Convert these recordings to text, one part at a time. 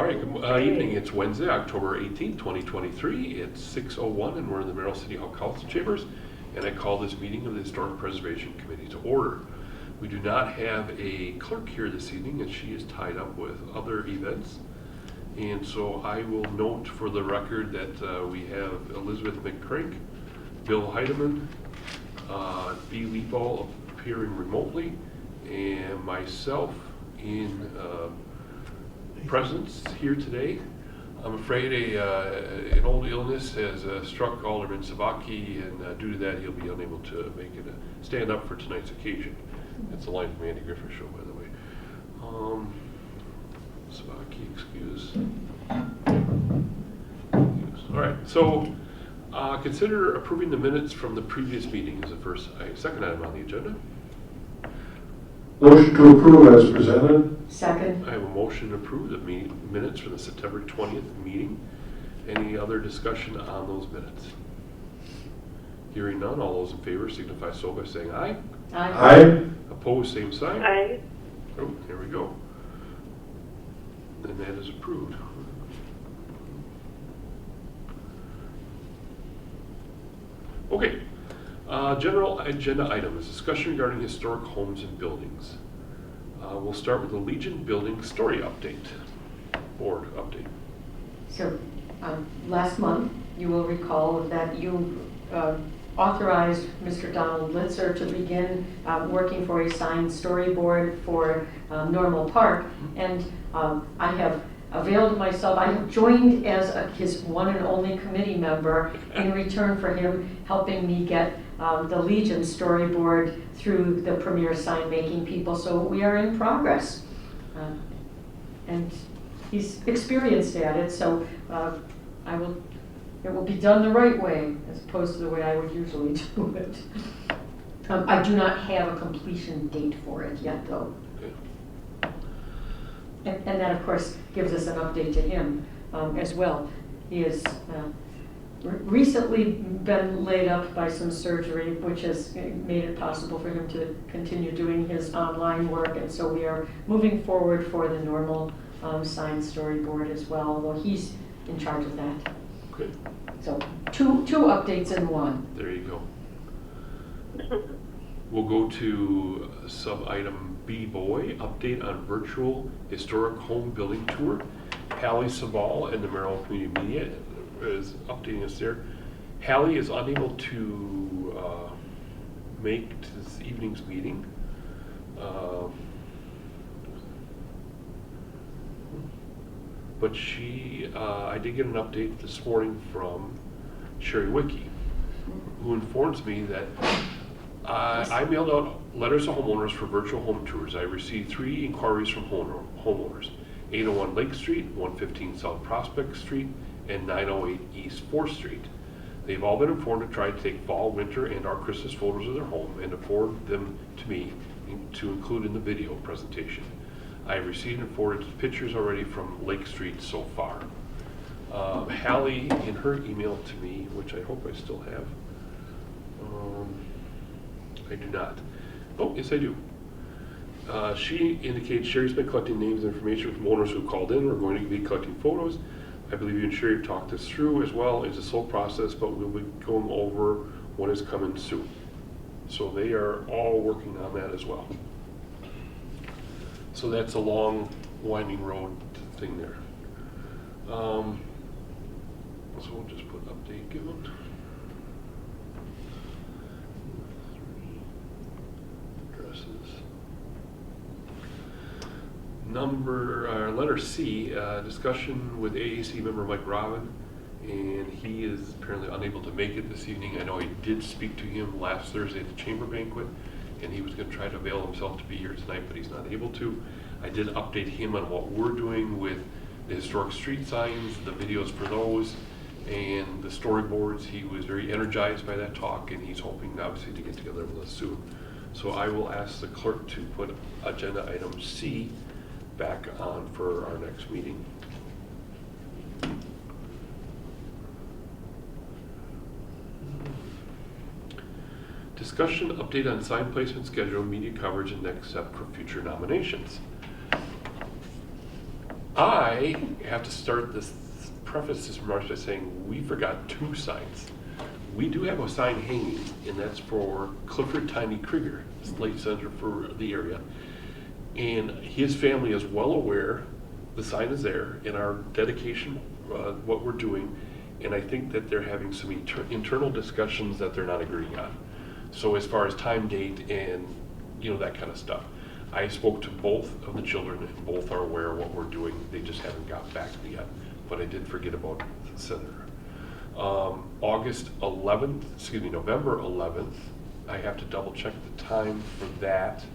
right, good evening. It's Wednesday, October 18th, 2023. It's 6:01 and we're in the Merrill City Hall Council Chambers, and I call this meeting of the Historic Preservation Committee to order. We do not have a clerk here this evening as she is tied up with other events. And so I will note for the record that we have Elizabeth McCrank, Bill Heidemann, B. Leepaul appearing remotely, and myself in presence here today. I'm afraid an old illness has struck Alderman Savaki, and due to that he'll be unable to make it stand up for tonight's occasion. That's the line from Andy Griffith show, by the way. Savaki, excuse. All right, so consider approving the minutes from the previous meeting as the second item on the agenda. Motion to approve as presented. Second. I have a motion to approve the minutes for the September 20th meeting. Any other discussion on those minutes? Hearing none, all those in favor signify so by saying aye. Aye. Aye. Opposed, same sign. Aye. Oh, here we go. And that is approved. Okay. General agenda items, discussion regarding historic homes and buildings. We'll start with the Legion Building story update, board update. So last month, you will recall that you authorized Mr. Donald Litzer to begin working for a signed storyboard for Normal Park. And I have availed myself, I have joined as his one and only committee member in return for him helping me get the Legion storyboard through the premier sign making people. So we are in progress. And he's experienced at it, so it will be done the right way as opposed to the way I would usually do it. I do not have a completion date for it yet, though. And that, of course, gives us an update to him as well. He has recently been laid up by some surgery, which has made it possible for him to continue doing his online work. And so we are moving forward for the Normal signed storyboard as well, although he's in charge of that. Okay. So two updates in one. There you go. We'll go to sub-item B, boy, update on virtual historic home building tour. Hallie Saval and the Merrill Community Media is updating us there. Hallie is unable to make this evening's meeting. But I did get an update this morning from Sherry Wiki, who informs me that I mailed out letters to homeowners for virtual home tours. I received 3 inquiries from homeowners: 801 Lake Street, 115 South Prospect Street, and 908 East 4th Street. They've all been informed to try to take fall, winter, and our Christmas photos of their home and to forward them to me to include in the video presentation. I have received and forwarded pictures already from Lake Street so far. Hallie, in her email to me, which I hope I still have, I do not. Oh, yes I do. She indicates Sherry's been collecting names and information from owners who called in. We're going to be collecting photos. I believe you and Sherry have talked this through as well. It's a slow process, but we'll be going over what is coming soon. So they are all working on that as well. So that's a long, winding road thing there. So we'll just put update given. Letter C, discussion with AAC member Mike Robin, and he is apparently unable to make it this evening. I know I did speak to him last Thursday at the chamber banquet, and he was going to try to avail himself to be here tonight, but he's not able to. I did update him on what we're doing with the historic street signs, the videos for those, and the storyboards. He was very energized by that talk, and he's hoping obviously to get together with us soon. So I will ask the clerk to put agenda item C back on for our next meeting. Discussion update on sign placement schedule, media coverage, and next step for future nominations. I I have to start this, preface this remarks by saying we forgot 2 signs. We do have a sign hanging, and that's for Clifford Tiny Krieger, Lake Senator for the area. And his family is well aware the sign is there in our dedication, what we're doing. And I think that they're having some internal discussions that they're not agreeing on. So as far as time, date, and that kind of stuff. I spoke to both of the children, and both are aware of what we're doing. They just haven't got back to me yet. But I did forget about the Senator. November 11th, I have to double check the time for that.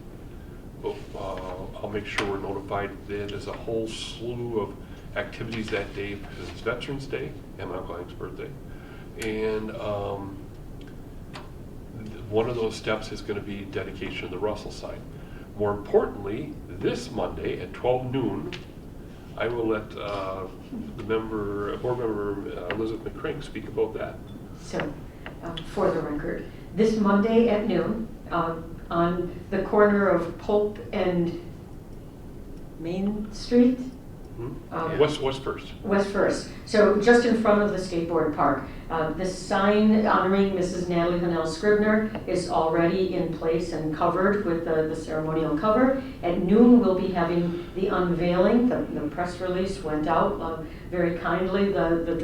I'll make sure we're notified. There's a whole slew of activities that day because it's Veterans Day and my Uncle Hank's birthday. And one of those steps is going to be dedication of the Russell sign. More importantly, this Monday at 12 noon, I will let board member Elizabeth McCrank speak about that. So, for the record, this Monday at noon, on the corner of Pope and Main Street? West First. West First. So just in front of the skateboard park. The sign honoring Mrs. Natalie Hannell Scribner is already in place and covered with the ceremonial cover. At noon, we'll be having the unveiling. The press release went out very kindly. The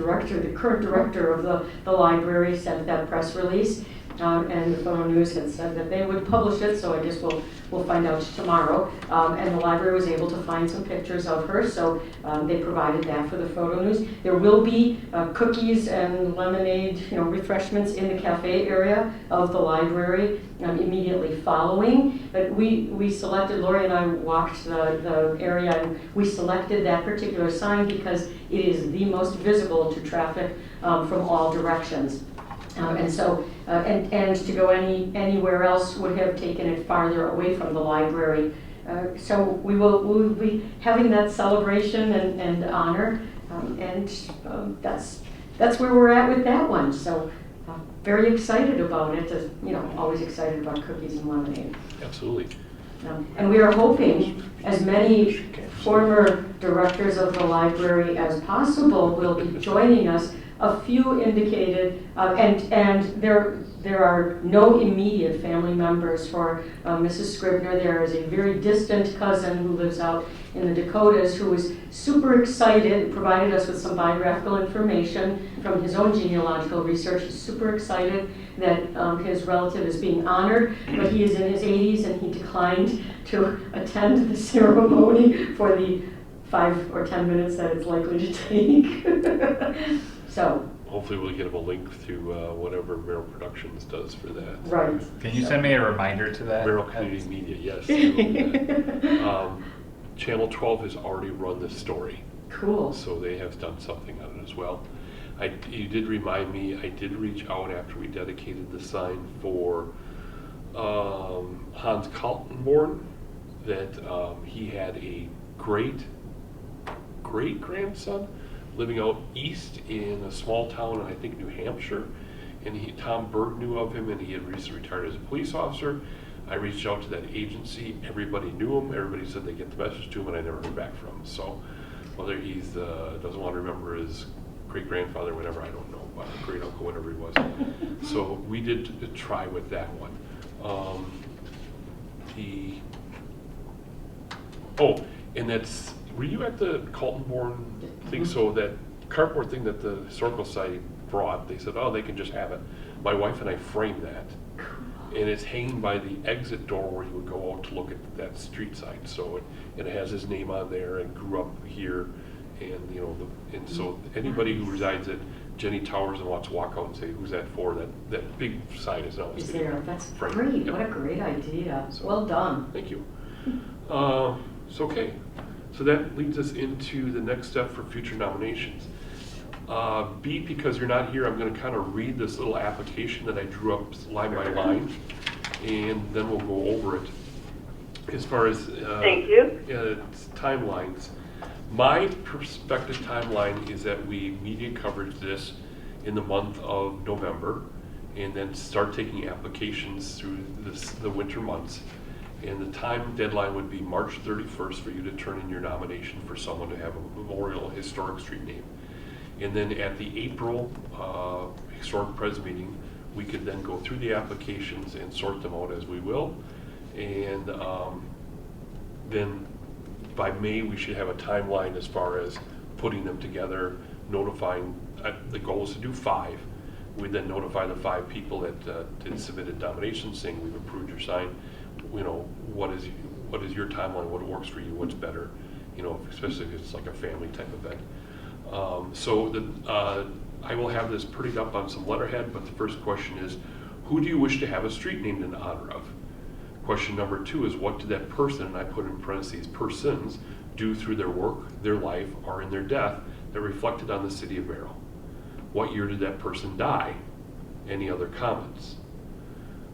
current director of the library sent that press release. And the Photo News had said that they would publish it, so I guess we'll find out tomorrow. And the library was able to find some pictures of her, so they provided that for the Photo News. There will be cookies and lemonade, refreshments in the cafe area of the library immediately following. But we selected, Lori and I walked the area, and we selected that particular sign because it is the most visible to traffic from all directions. And so, and to go anywhere else would have taken it farther away from the library. So we'll be having that celebration and honor, and that's where we're at with that one. So very excited about it. Always excited about cookies and lemonade. Absolutely. And we are hoping as many former directors of the library as possible will be joining us. A few indicated, and there are no immediate family members for Mrs. Scribner. There is a very distant cousin who lives out in the Dakotas who was super excited, provided us with some biographical information from his own genealogical research. He's super excited that his relative is being honored, but he is in his 80s and he declined to attend the ceremony for the 5 or 10 minutes that it's likely to take. So hopefully we'll get him a link to whatever Merrill Productions does for that. Right. Can you send me a reminder to that? Merrill Community Media, yes. Channel 12 has already run this story. Cool. So they have done something on it as well. You did remind me, I did reach out after we dedicated the sign for Hans Kaltenborn, that he had a great-grandson living out east in a small town in, I think, New Hampshire. And Tom Berg knew of him, and he had recently retired as a police officer. I reached out to that agency. Everybody knew him. Everybody said they get the message to him, and I never heard back from him. So whether he's doesn't want to remember his great-grandfather, whatever, I don't know, great-uncle, whatever he was. So we did try with that one. And that's, were you at the Kaltenborn thing? So that cardboard thing that the Historical Society brought, they said, oh, they can just have it. My wife and I framed that. And it's hanging by the exit door where you would go out to look at that street sign. So it has his name on there and grew up here. And, and so anybody who resides at Jenny Towers and wants to walk out and say, who's that for? That big sign is now. Is there? That's framed. great. Yep. What a great idea. So, well done. Thank you. So, okay. So that leads us into the next step for future nominations. B, because you're not here, I'm going to kind of read this little application that I drew up line by line, and then we'll go over it. As far as Thank you. Timelines, my perspective timeline is that we media coverage this in the month of November, and then start taking applications through the winter months. And the time deadline would be March 31st for you to turn in your nomination for someone to have a memorial historic street name. And then at the April Historic Pres meeting, we could then go through the applications and sort them out as we will. And then by May, we should have a timeline as far as putting them together, notifying, the goal is to do 5. We then notify the 5 people that did submitted nominations saying we've approved your sign. You know, what is your timeline, what works for you, what's better, you know, especially if it's like a family type event. I will have this prettied up on some letterhead, but the first question is, who do you wish to have a street named in honor of? Question number 2 is, what did that person, and I put in parentheses, persons, do through their work, their life, or in their death that reflected on the city of Merrill? What year did that person die? Any other comments?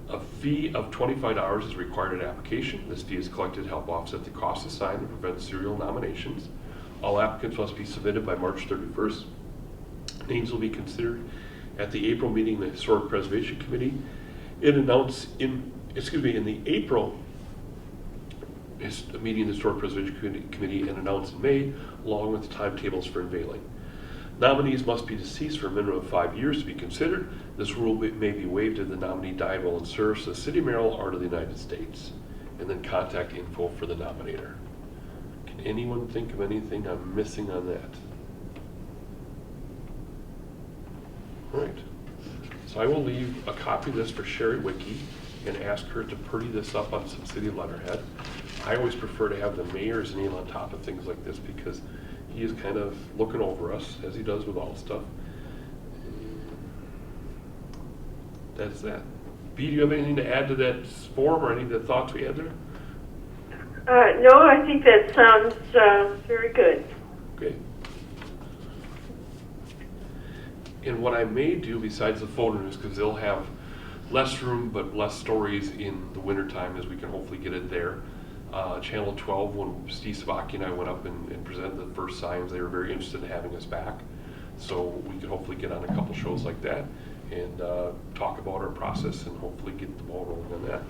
A fee of $25 is required at application. This fee is collected to help offset the cost of sign and prevent serial nominations. All applicants must be submitted by March 31st. Names will be considered at the April meeting of the Historic Preservation Committee. In the April meeting of the Historic Preservation Committee and announced in May, along with the timetables for unveiling. Nominees must be deceased for a minimum of 5 years to be considered. This rule may be waived if the nominee died while in service to the City of Merrill or to the United States. And then contact info for the nominator. Can anyone think of anything I'm missing on that? All right. So I will leave a copy of this for Sherry Wiki and ask her to pretty this up on some city letterhead. I always prefer to have the mayor's name on top of things like this because he is kind of looking over us, as he does with all stuff. That's that. B, do you have anything to add to that form or any of the thoughts we had there? No, I think that sounds very good. Okay. And what I may do besides the photo news, because they'll have less room but less stories in the wintertime, as we can hopefully get it there. Channel 12, when Steve Savaki and I went up and presented the first signs, they were very interested in having us back. So we could hopefully get on a couple shows like that and talk about our process and hopefully get the ball rolling on that.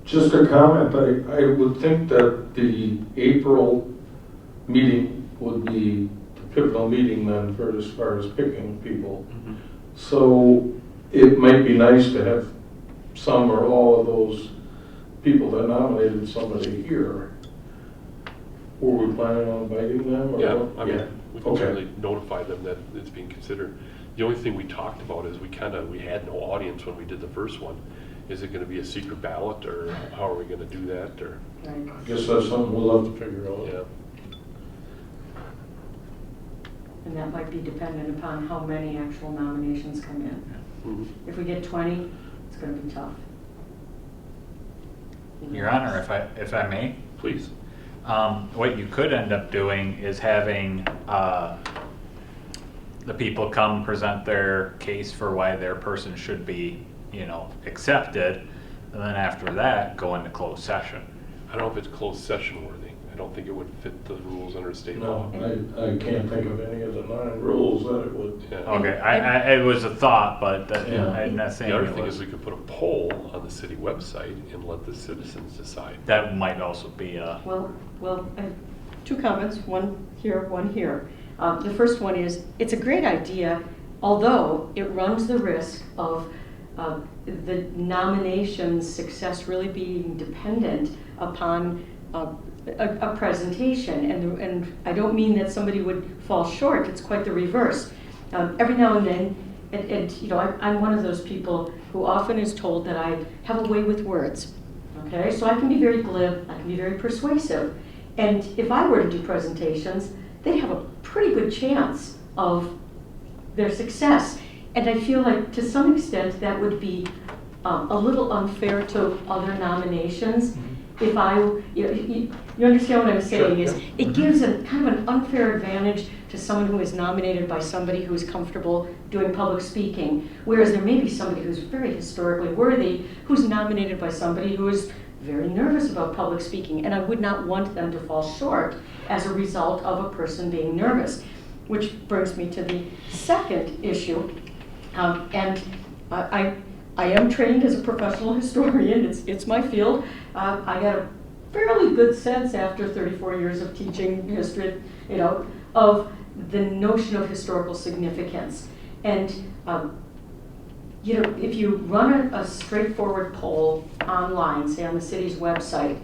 Just a comment, I would think that the April meeting would be the pivotal meeting then for as far as picking people. Mm-hmm. So it might be nice to have some or all of those people that nominated somebody here. Were we planning on inviting them? Or Yeah, what? I mean, we can Okay. certainly notify them that it's being considered. The only thing we talked about is we had no audience when we did the first one. Is it going to be a secret ballot, or how are we going to do that? Or Right. I guess that's something we'll have to figure out. yeah, And that might be dependent upon how many actual nominations come in. mm-hmm. If we get 20, it's going to be tough. Your Honor, if I may, Please. what you could end up doing is having the people come present their case for why their person should be, accepted, and then after that, go into closed session. I don't know if it's closed session worthy. I don't think it would fit the rules under state law. No, I can't think of any of the 9 rules that it would. Yeah. Okay, it was a thought, but Yeah. I'm not saying The other it thing was. is we could put a poll on the city website and let the citizens decide. That might also be a. Well, two comments, one here, one here. The first one is, it's a great idea, although it runs the risk of the nomination's success really being dependent upon a presentation. And I don't mean that somebody would fall short, it's quite the reverse. Every now and then, I'm one of those people who often is told that I have a way with words. Okay, so I can be very glib, I can be very persuasive. And if I were to do presentations, they'd have a pretty good chance of their success. And I feel like to some extent that would be a little unfair to other nominations. If you understand what I'm saying, is it gives a kind of an unfair advantage to someone who is nominated by somebody who is comfortable doing public speaking, whereas there may be somebody who's very historically worthy who's nominated by somebody who is very nervous about public speaking, and I would not want them to fall short as a result of a person being nervous. Which brings me to the second issue, and I I am trained as a professional historian, it's my field. I got a fairly good sense after 34 years of teaching history, of the notion of historical significance. And if you run a straightforward poll online, say on the city's website,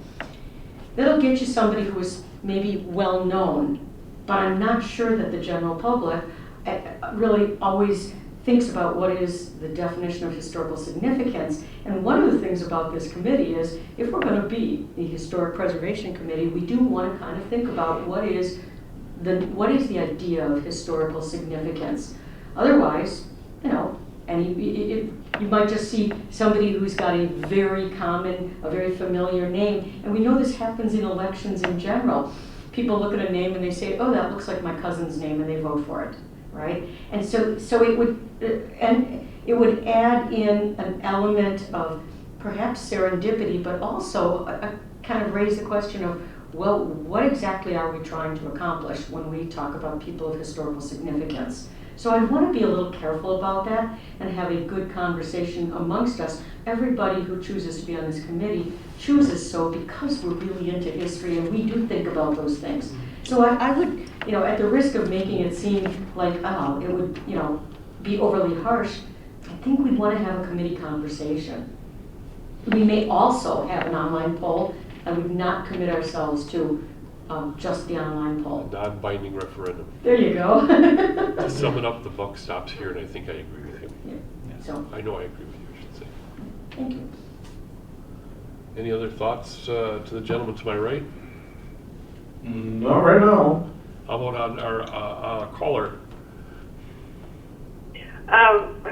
that'll get you somebody who is maybe well known, but I'm not sure that the general public really always thinks about what is the definition of historical significance. And one of the things about this committee is, if we're going to be the Historic Preservation Committee, we do want to kind of think about what is the idea of historical significance. Otherwise, you might just see somebody who's got a very common, a very familiar name, and we know this happens in elections in general. People look at a name and they say, oh, that looks like my cousin's name, and they vote for it, right? And so it would add in an element of perhaps serendipity, but also kind of raise the question of, well, what exactly are we trying to accomplish when we talk about people of historical significance? So I want to be a little careful about that and have a good conversation amongst us. Everybody who chooses to be on this committee chooses so because we're really into history and we do think about those things. So I would, at the risk of making it seem like, it would, be overly harsh, I think we'd want to have a committee conversation. We may also have an online poll. I would not commit ourselves to just the online poll. Non-binding referendum. There you go. To sum it up, the buck stops here, and I think I agree with him. Yeah. So, I know I agree with you, I should say. thank you. Any other thoughts to the gentleman to my right? Not right now. How about on our caller? I'm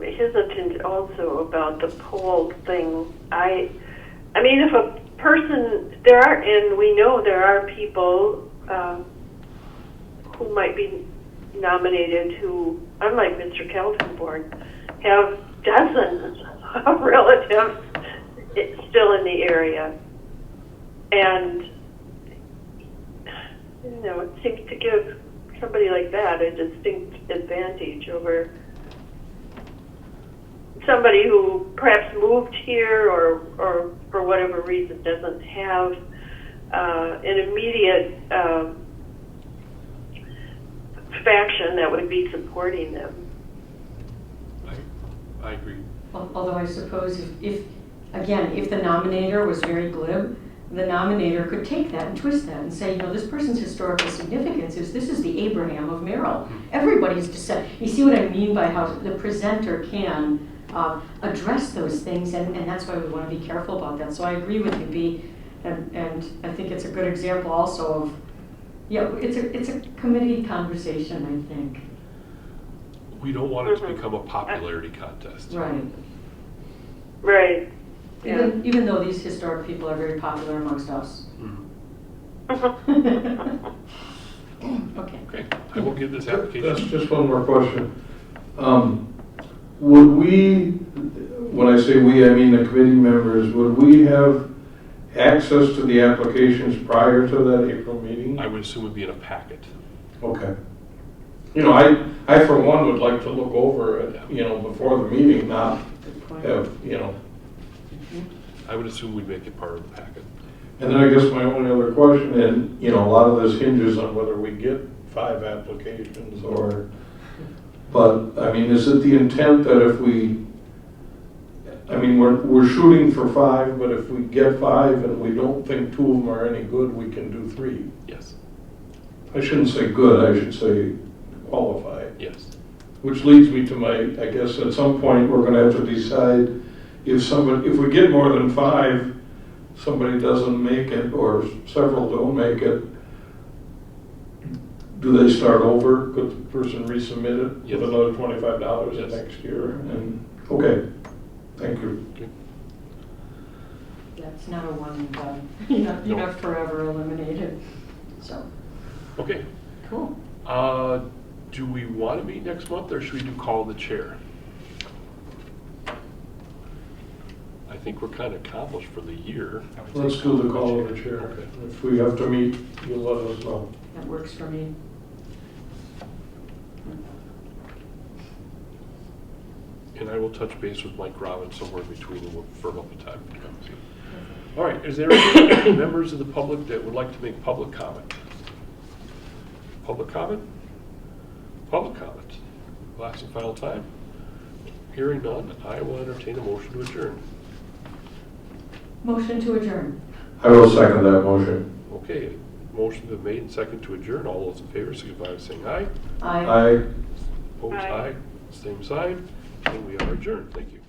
hesitant also about the poll thing. I mean, if a person, and we know there are people who might be nominated who, unlike Mr. Keltenborn, have dozens of relatives still in the area. And, it seems to give somebody like that a distinct advantage over somebody who perhaps moved here or for whatever reason doesn't have an immediate faction that would be supporting them. I agree. Although I suppose if the nominator was very glib, the nominator could take that and twist that and say, this person's historical significance this is the Abraham of Merrill. Everybody's descent. You see what I mean by how the presenter can address those things, and that's why we want to be careful about that. So I agree with you, B, and I think it's a good example also of, it's a committee conversation, I think. We don't want it to become a popularity contest. Right. Right. Yeah. Even though these historic people are very popular amongst us. Okay. Okay, I will give this That's application. just one more question. Would we, when I say we, I mean the committee members, would we have access to the applications prior to that April meeting? I would assume it would be in a packet. Okay. I for one would like to look over it, before the meeting, not Good point. have, I would assume we'd make it part of the packet. And then I guess my only other question, and, a lot of this hinges on whether we get 5 applications or, but, is it the intent that if we're shooting for 5, but if we get 5 and we don't think 2 of them are any good, we can do 3? Yes. I shouldn't say good, I should say qualified. Yes. Which leads me to I guess at some point we're gonna have to decide if we get more than 5, somebody doesn't make it or several don't make it, do they start over? Could the person resubmit it Yes. with another $25 Yes. next year? And, okay, thank you. Okay. That's not a one and done. You're not forever eliminated. So, Okay. cool. Do we want to meet next month, or should we do call the chair? I think we're kind of accomplished for the year. Let's do the call of the chair. Okay. If we have to meet, you'll let us know. That works for me. And I will touch base with Mike Robbins somewhere in between and we'll firm up a time to come see. All right, is there any members of the public that would like to make public comment? Public comment? Public comment. Last and final time. Hearing none, I will entertain a motion to adjourn. Motion to adjourn. I will second that motion. Okay, motion been made and second to adjourn. All those in favor signify by saying aye. Aye. Aye. Opposed, Aye. aye. Same sign, and we are adjourned. Thank you.